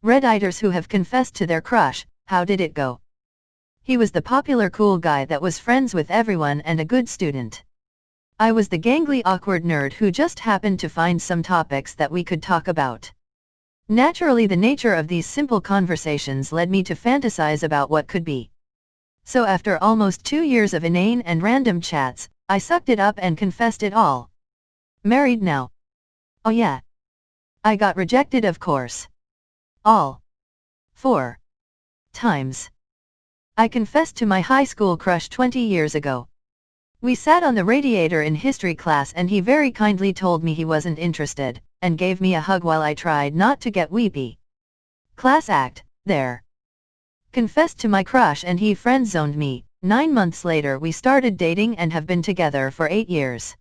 Redditors who have confessed to their crush, how did it go? He was the popular cool guy that was friends with everyone and a good student. I was the gangly awkward nerd who just happened to find some topics that we could talk about. Naturally, the nature of these simple conversations led me to fantasize about what could be. So after almost 2 years of inane and random chats, I sucked it up and confessed it all. Married now. Oh yeah. I got rejected, of course. All 4 times. I confessed to my high school crush 20 years ago. We sat on the radiator in history class and he very kindly told me he wasn't interested, and gave me a hug while I tried not to get weepy. Class act, there. Confessed to my crush and he friend-zoned me. 9 months later we started dating and have been together for 8 years.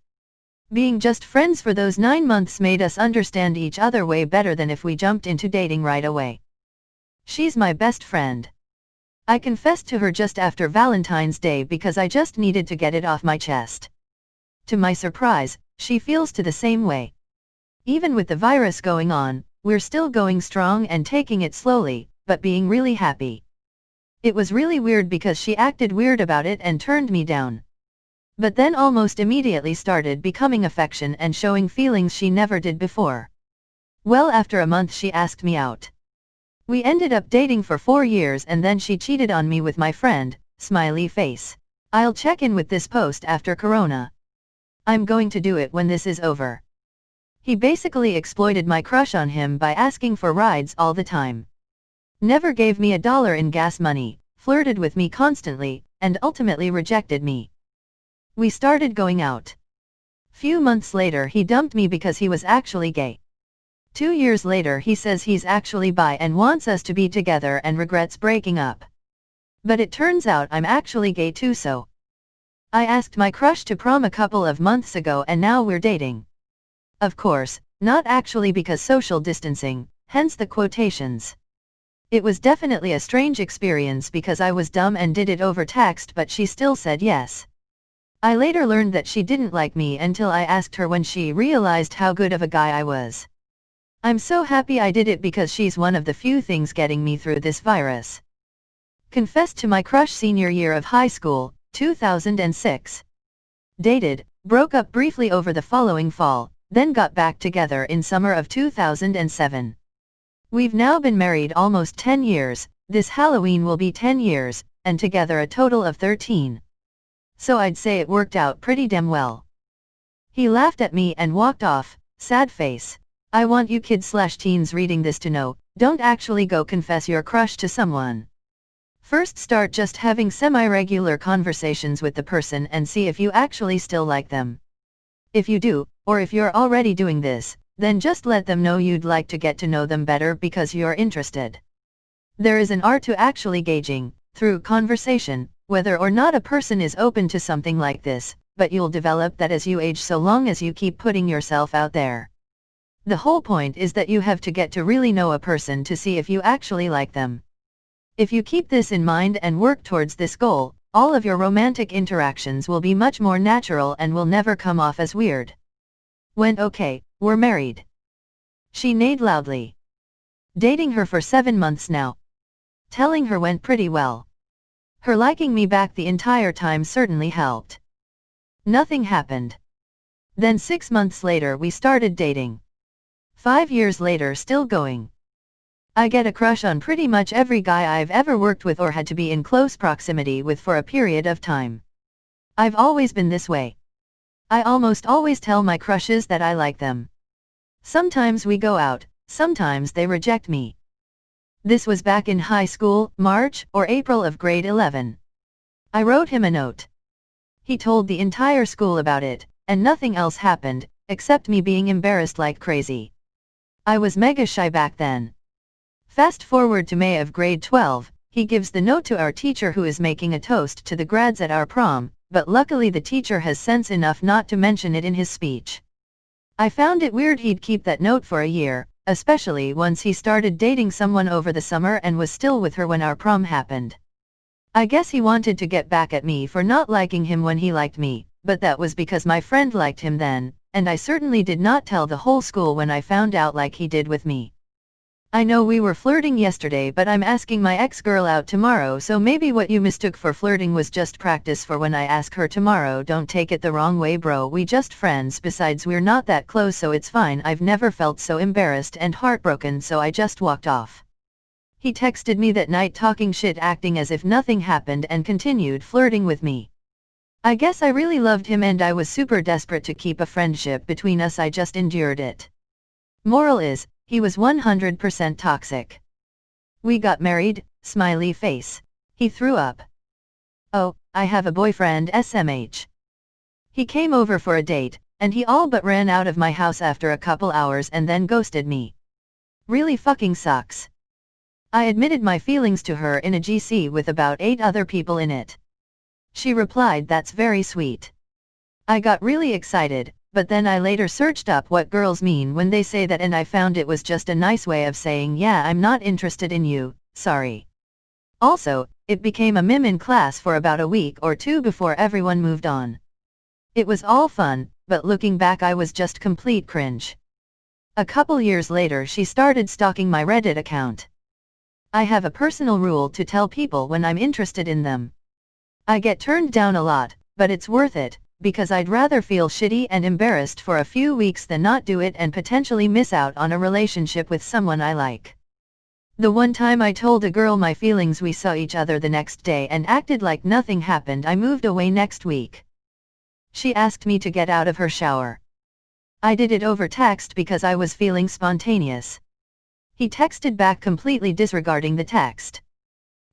Being just friends for those 9 months made us understand each other way better than if we jumped into dating right away. She's my best friend. I confessed to her just after Valentine's Day because I just needed to get it off my chest. To my surprise, she feels the same way. Even with the virus going on, we're still going strong and taking it slowly, but being really happy. It was really weird because she acted weird about it and turned me down. But then almost immediately started becoming affection and showing feelings she never did before. Well, after a month she asked me out. We ended up dating for 4 years and then she cheated on me with my friend, smiley face. I'll check in with this post after Corona. I'm going to do it when this is over. He basically exploited my crush on him by asking for rides all the time. Never gave me $1 in gas money, flirted with me constantly, and ultimately rejected me. We started going out. Few months later he dumped me because he was actually gay. 2 years later he says he's actually bi and wants us to be together and regrets breaking up. But it turns out I'm actually gay too, so I asked my crush to prom a couple of months ago and now we're dating. Of course, not actually because social distancing, hence the quotations. It was definitely a strange experience because I was dumb and did it over text, but she still said yes. I later learned that she didn't like me until I asked her when she realized how good of a guy I was. I'm so happy I did it because she's one of the few things getting me through this virus. Confessed to my crush senior year of high school, 2006. Dated, broke up briefly over the following fall, then got back together in summer of 2007. We've now been married almost 10 years, this Halloween will be 10 years, and together a total of 13. So I'd say it worked out pretty damn well. He laughed at me and walked off, sad face. I want you kids/teens reading this to know, don't actually go confess your crush to someone. First start just having semi-regular conversations with the person and see if you actually still like them. If you do, or if you're already doing this, then just let them know you'd like to get to know them better because you're interested. There is an art to actually gauging, through conversation, whether or not a person is open to something like this, but you'll develop that as you age so long as you keep putting yourself out there. The whole point is that you have to get to really know a person to see if you actually like them. If you keep this in mind and work towards this goal, all of your romantic interactions will be much more natural and will never come off as weird. When okay, we're married. She neighed loudly. Dating her for 7 months now. Telling her went pretty well. Her liking me back the entire time certainly helped. Nothing happened. Then 6 months later we started dating. 5 years later still going. I get a crush on pretty much every guy I've ever worked with or had to be in close proximity with for a period of time. I've always been this way. I almost always tell my crushes that I like them. Sometimes we go out, sometimes they reject me. This was back in high school, March or April of grade 11. I wrote him a note. He told the entire school about it, and nothing else happened, except me being embarrassed like crazy. I was mega shy back then. Fast forward to May of grade 12, he gives the note to our teacher who is making a toast to the grads at our prom, but luckily the teacher has sense enough not to mention it in his speech. I found it weird he'd keep that note for a year, especially once he started dating someone over the summer and was still with her when our prom happened. I guess he wanted to get back at me for not liking him when he liked me, but that was because my friend liked him then, and I certainly did not tell the whole school when I found out like he did with me. I know we were flirting yesterday, but I'm asking my ex-girl out tomorrow, so maybe what you mistook for flirting was just practice for when I ask her tomorrow. Don't take it the wrong way, bro, we just friends, besides we're not that close, so it's fine. I've never felt so embarrassed and heartbroken, so I just walked off. He texted me that night talking shit, acting as if nothing happened, and continued flirting with me. I guess I really loved him and I was super desperate to keep a friendship between us. I just endured it. Moral is, he was 100% toxic. We got married, smiley face. He threw up. Oh, I have a boyfriend, SMH. He came over for a date, and he all but ran out of my house after a couple hours and then ghosted me. Really fucking sucks. I admitted my feelings to her in a GC with about 8 other people in it. She replied, "That's very sweet." I got really excited, but then I later searched up what girls mean when they say that, and I found it was just a nice way of saying, yeah, I'm not interested in you, sorry. Also, it became a meme in class for about a week or two before everyone moved on. It was all fun, but looking back I was just complete cringe. A couple years later she started stalking my Reddit account. I have a personal rule to tell people when I'm interested in them. I get turned down a lot, but it's worth it, because I'd rather feel shitty and embarrassed for a few weeks than not do it and potentially miss out on a relationship with someone I like. The one time I told a girl my feelings, we saw each other the next day and acted like nothing happened. I moved away next week. She asked me to get out of her shower. I did it over text because I was feeling spontaneous. He texted back completely disregarding the text.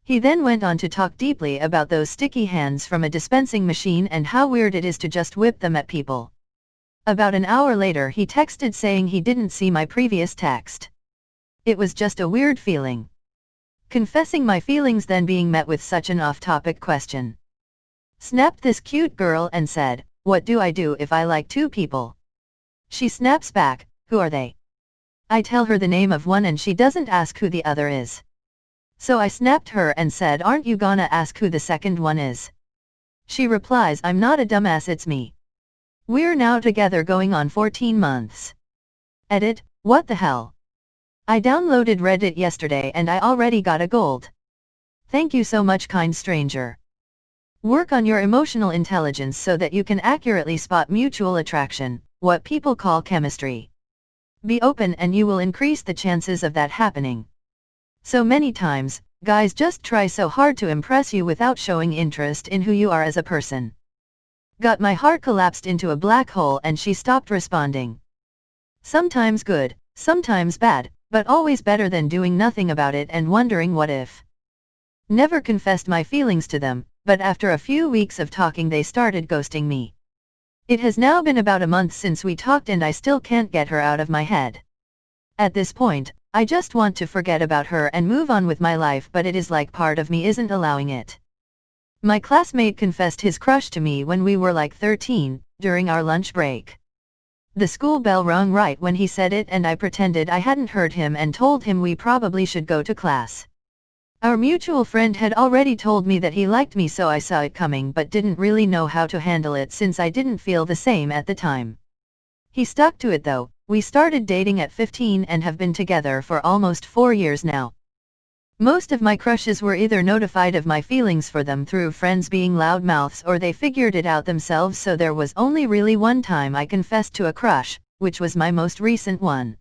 He then went on to talk deeply about those sticky hands from a dispensing machine and how weird it is to just whip them at people. About an hour later he texted saying he didn't see my previous text. It was just a weird feeling. Confessing my feelings, then being met with such an off-topic question. Snapped this cute girl and said, "What do I do if I like 2 people?" She snaps back, "Who are they?" I tell her the name of one and she doesn't ask who the other is. So I snapped her and said, "Aren't you gonna ask who the second one is?" She replies, "I'm not a dumbass, it's me. We're now together going on 14 months. Edit, what the hell? I downloaded Reddit yesterday and I already got a gold. Thank you so much, kind stranger. Work on your emotional intelligence so that you can accurately spot mutual attraction, what people call chemistry. Be open and you will increase the chances of that happening. So many times, guys just try so hard to impress you without showing interest in who you are as a person." Got my heart collapsed into a black hole and she stopped responding. Sometimes good, sometimes bad, but always better than doing nothing about it and wondering what if. Never confessed my feelings to them, but after a few weeks of talking they started ghosting me. It has now been about a month since we talked and I still can't get her out of my head. At this point, I just want to forget about her and move on with my life, but it is like part of me isn't allowing it. My classmate confessed his crush to me when we were like 13, during our lunch break. The school bell rang right when he said it and I pretended I hadn't heard him and told him we probably should go to class. Our mutual friend had already told me that he liked me, so I saw it coming but didn't really know how to handle it since I didn't feel the same at the time. He stuck to it though. We started dating at 15 and have been together for almost 4 years now. Most of my crushes were either notified of my feelings for them through friends being loudmouths or they figured it out themselves, so there was only really one time I confessed to a crush, which was my most recent one.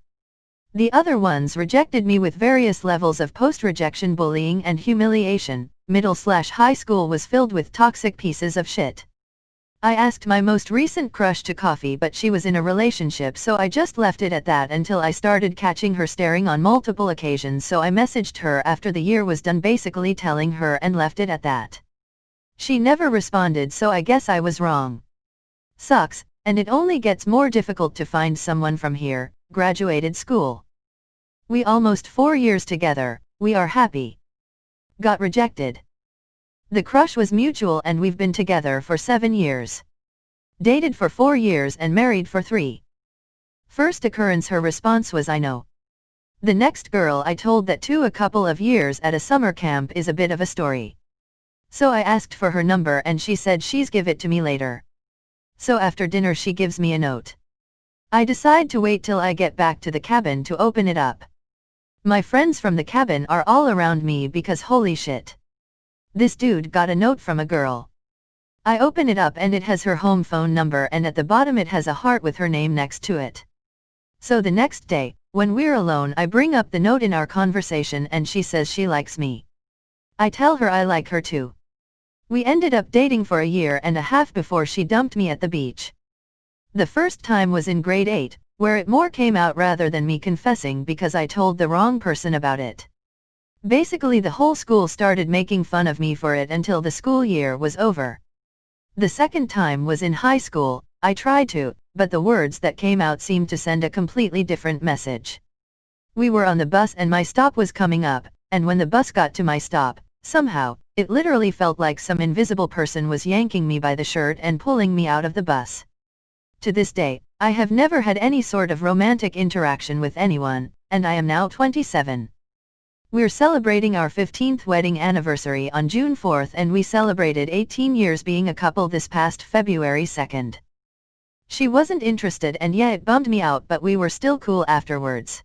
The other ones rejected me with various levels of post-rejection bullying and humiliation. Middle/high school was filled with toxic pieces of shit. I asked my most recent crush to coffee, but she was in a relationship, so I just left it at that until I started catching her staring on multiple occasions, so I messaged her after the year was done, basically telling her, and left it at that. She never responded, so I guess I was wrong. Sucks, and it only gets more difficult to find someone from here. Graduated school. We almost 4 years together, we are happy. Got rejected. The crush was mutual and we've been together for 7 years. Dated for 4 years and married for 3. First occurrence, her response was, "I know." The next girl I told that to a couple of years at a summer camp is a bit of a story. So I asked for her number and she said she's give it to me later. So after dinner she gives me a note. I decide to wait till I get back to the cabin to open it up. My friends from the cabin are all around me because holy shit. This dude got a note from a girl. I open it up and it has her home phone number and at the bottom it has a heart with her name next to it. So the next day, when we're alone, I bring up the note in our conversation and she says she likes me. I tell her I like her too. We ended up dating for a year and a half before she dumped me at the beach. The first time was in grade 8, where it more came out rather than me confessing because I told the wrong person about it. Basically the whole school started making fun of me for it until the school year was over. The second time was in high school. I tried to, but the words that came out seemed to send a completely different message. We were on the bus and my stop was coming up, and when the bus got to my stop, somehow, it literally felt like some invisible person was yanking me by the shirt and pulling me out of the bus. To this day, I have never had any sort of romantic interaction with anyone, and I am now 27. We're celebrating our 15th wedding anniversary on June 4th and we celebrated 18 years being a couple this past February 2nd. She wasn't interested and yeah, it bummed me out, but we were still cool afterwards.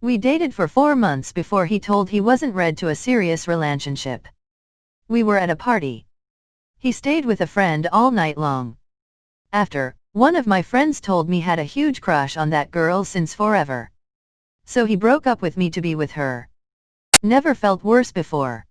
We dated for 4 months before he told he wasn't ready to a serious relationship. We were at a party. He stayed with a friend all night long. After, one of my friends told me had a huge crush on that girl since forever. So he broke up with me to be with her. Never felt worse before.